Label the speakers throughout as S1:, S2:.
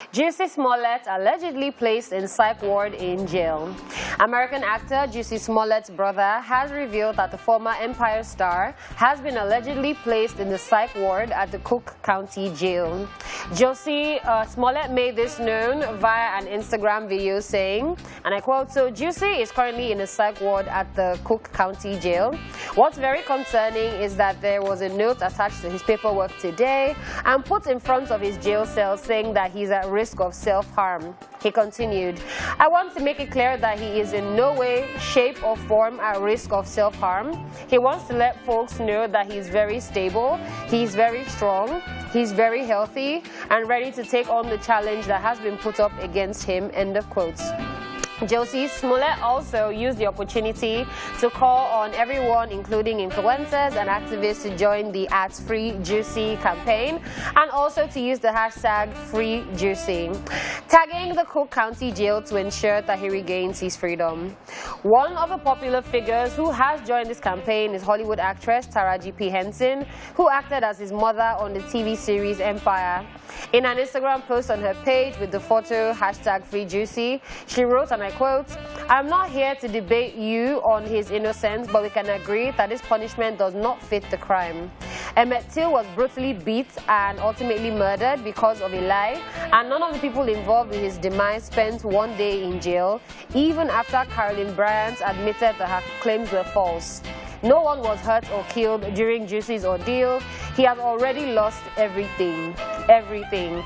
S1: Jussie Smollett allegedly placed in psych ward in jail. American actor Jussie Smollett's brother has revealed that the former Empire star has been allegedly placed in the psych ward at the Cook County Jail. Jussie Smollett made this known via an Instagram video saying, and I quote, "So Jussie is currently in a psych ward at the Cook County Jail. What's very concerning is that there was a note attached to his paperwork today and put in front of his jail cell saying that he's at risk of self-harm." He continued, "I want to make it clear that he is in no way, shape or form at risk of self-harm. He wants to let folks know that he's very stable, he's very strong, he's very healthy and ready to take on the challenge that has been put up against him," end of quote. Jussie Smollett also used the opportunity to call on everyone, including influencers and activists, to join the @FreeJussie campaign and also to use the hashtag #FreeJussie, tagging the Cook County Jail to ensure that he regains his freedom. One of the popular figures who has joined this campaign is Hollywood actress Taraji P. Henson, who acted as his mother on the TV series Empire. In an Instagram post on her page with the photo #FreeJussie, she wrote, and I quote, "I'm not here to debate you on his innocence, but we can agree that this punishment does not fit the crime. Emmett Till was brutally beat and ultimately murdered because of a lie, and none of the people involved in his demise spent one day in jail, even after Carolyn Bryant admitted that her claims were false. No one was hurt or killed during Jussie's ordeal. He has already lost everything. Everything.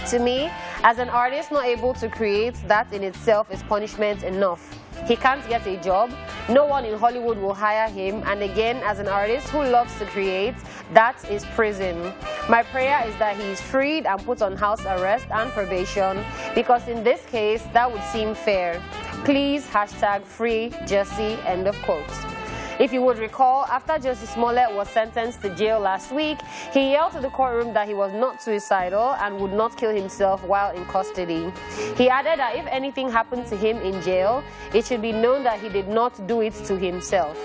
S1: To me, as an artist not able to create, that in itself is punishment enough. He can't get a job, no one in Hollywood will hire him, and again, as an artist who loves to create, that is prison. My prayer is that he is freed and put on house arrest and probation, because in this case, that would seem fair. Please #FreeJussie," end of quote. If you would recall, after Jussie Smollett was sentenced to jail last week, he yelled to the courtroom that he was not suicidal and would not kill himself while in custody. He added that if anything happened to him in jail, it should be known that he did not do it to himself.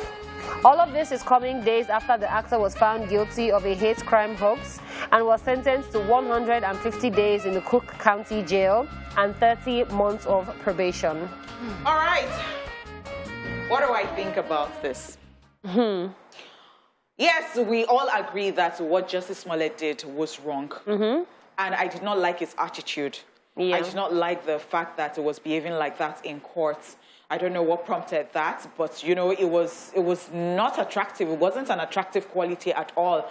S1: All of this is coming days after the actor was found guilty of a hate crime hoax and was sentenced to 150 days in the Cook County Jail and 30 months of probation.
S2: All right. What do I think about this? Yes, we all agree that what Jussie Smollett did was wrong. And I did not like his attitude. I did not like the fact that it was behaving like that in court. I don't know what prompted that, but you know, it was not attractive. It wasn't an attractive quality at all.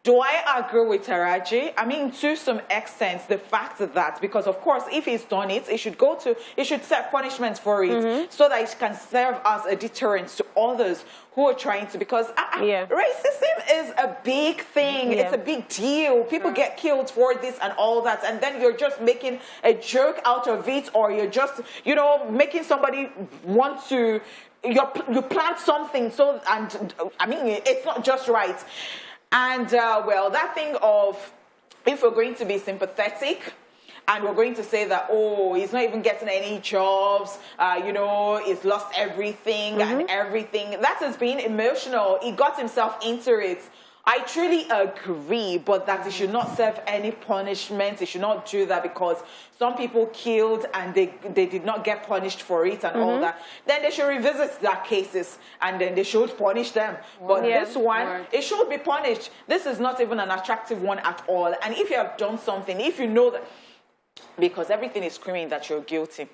S2: Do I agree with Taraji? I mean, to some extent, the fact that, because of course, if he's done it, he should serve punishment for it, so that it can serve as a deterrent to others who are trying to, because racism is a big thing. It's a big deal. People get killed for this and all that, and then you're just making a joke out of it, or you're just, you know, making somebody want to, you plant something, so, and I mean, it's not just right. And, well, that thing of, if we're going to be sympathetic and we're going to say that, oh, he's not even getting any jobs, you know, he's lost everything and everything, that is being emotional. He got himself into it. I truly agree, but that he should not serve any punishment. He should not do that, because some people killed and they did not get punished for it and all that. Then they should revisit their cases and then they should punish them. But this one, it should be punished. This is not even an attractive one at all. And if you have done something, if you know that, because everything is screaming that you're guilty.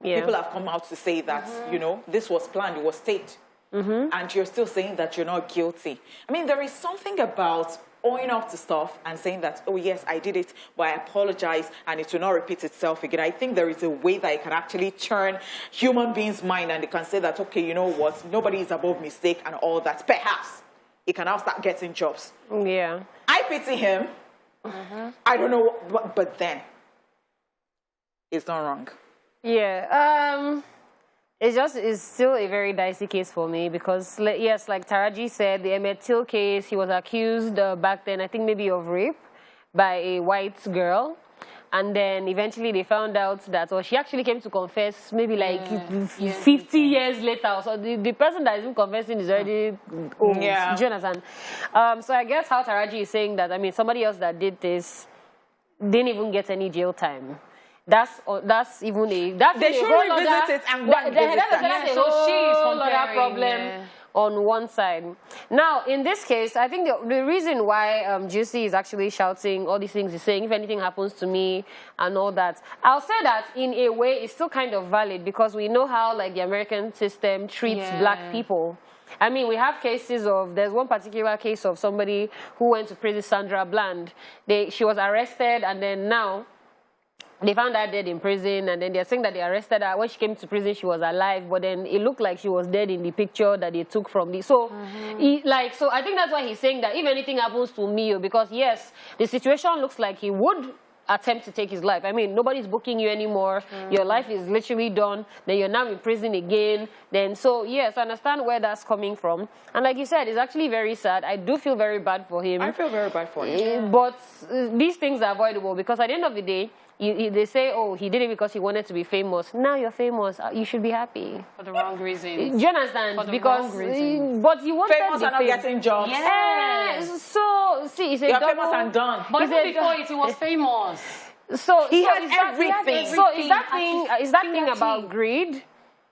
S2: People have come out to say that, you know, this was planned, it was staged. And you're still saying that you're not guilty. I mean, there is something about owning up to stuff and saying that, oh yes, I did it, but I apologize and it will not repeat itself again. I think there is a way that it can actually turn human beings' mind, and they can say that, okay, you know what, nobody is above mistake and all that. Perhaps he can now start getting jobs. I pity him. I don't know, but then it's not wrong.
S1: It's still a very dicey case for me, because, yes, like Taraji said, the Emmett Till case, he was accused back then, I think maybe of rape by a white girl. And then eventually they found out that, or she actually came to confess maybe like 50 years later. So the person that is confessing is already old. Jonathan. So I guess how Taraji is saying that, I mean, somebody else that did this didn't even get any jail time. that's even a
S2: they should revisit it and go and visit
S1: that's a whole other problem on one side. Now, in this case, I think the reason why Jussie is actually shouting all these things, he's saying, if anything happens to me and all that, I'll say that in a way it's still kind of valid because we know how like the American system treats black people. I mean, we have cases of, there's one particular case of somebody who went to prison, Sandra Bland. She was arrested and then now they found her dead in prison, and then they're saying that they arrested her. When she came to prison, she was alive, but then it looked like she was dead in the picture that they took from the... So, so I think that's why he's saying that if anything happens to me, because yes, the situation looks like he would attempt to take his life. I mean, nobody's booking you anymore. Your life is literally done. Then you're now in prison again. Then, so yes, I understand where that's coming from. And like you said, it's actually very sad. I do feel very bad for him.
S2: I feel very bad for him.
S1: But these things are avoidable because at the end of the day, they say, oh, he did it because he wanted to be famous. Now you're famous. You should be happy.
S3: For the wrong reasons.
S1: Do you understand?
S3: For the
S1: because,
S3: wrong reasons.
S1: But you wanted
S2: famous and not getting jobs.
S1: Yes. So, see, it's a
S2: you're
S1: double...
S2: famous and done.
S3: But even before it, he was famous.
S1: So
S2: he had everything.
S1: So is that thing about greed?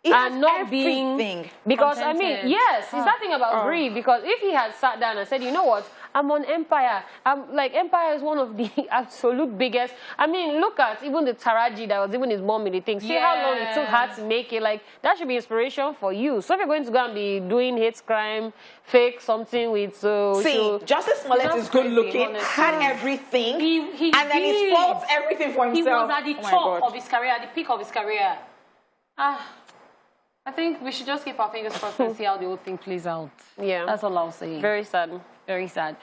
S1: And not being, because
S3: contented.
S1: I mean, yes, it's that thing about greed, because if he had sat down and said, you know what, I'm on Empire, Empire is one of the absolute biggest, I mean, look at even the Taraji that was even his mom in the thing, see how long it took her to make it, like, that should be inspiration for you. So if you're going to go and be doing hate crime, fake something with,
S2: Jussie Smollett is good looking, had everything, and then he faults everything for himself.
S3: He was at the top of his career, at the peak of his career. I think we should just keep our fingers crossed and see how the whole thing plays out.
S1: Yeah.
S3: That's all I'll say.
S1: Very sad.
S3: Very sad.